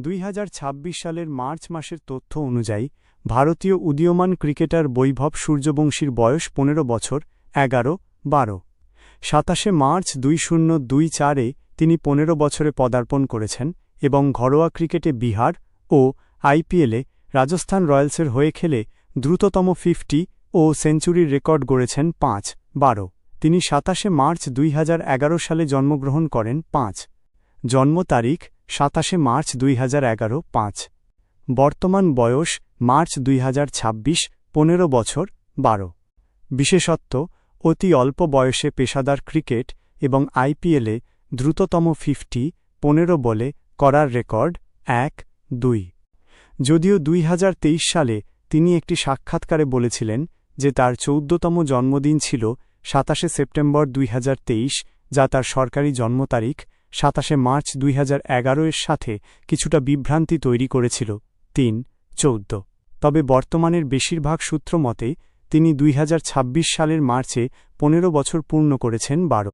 2026 সালের মার্চ মাসের তথ্য অনুযায়ী ভারতীয় উদীয়মান ক্রিকেটার বৈভব সূর্যবংশীর বয়স 15 বছর 11-12। 27 মার্চ 2024-এ তিনি 15 বছরে পদার্পণ করেছেন এবং ঘরোয়া ক্রিকেটে বিহার ও আইপিএলে রাজস্থান রয়্যালসের হয়ে খেলে দ্রুততম 50 ও সেঞ্চুরির রেকর্ড গড়েছেন 5-12। তিনি 27 মার্চ 2011 সালে জন্মগ্রহণ করেন। জন্ম তারিখ 27 মার্চ 2011 5। বর্তমান বয়স মার্চ 2026 15 বছর 12। বিশেষত্ব অতি অল্প বয়সে পেশাদার ক্রিকেট এবং আইপিএলে দ্রুততম 50 15 বলে করার রেকর্ড 1-2। যদিও 2023 সালে তিনি একটি সাক্ষাৎকারে বলেছিলেন যে তার 14তম জন্মদিন ছিল 27 সেপ্টেম্বর 2023, যা তার সরকারি জন্ম তারিখ 27 মার্চ 2011 এর সাথে কিছুটা বিভ্রান্তি তৈরি করেছিল। 3-14। তবে বর্তমানের বেশিরভাগ সূত্র মতে তিনি 2026 সালের মার্চে 15 বছর পূর্ণ করেছেন। 12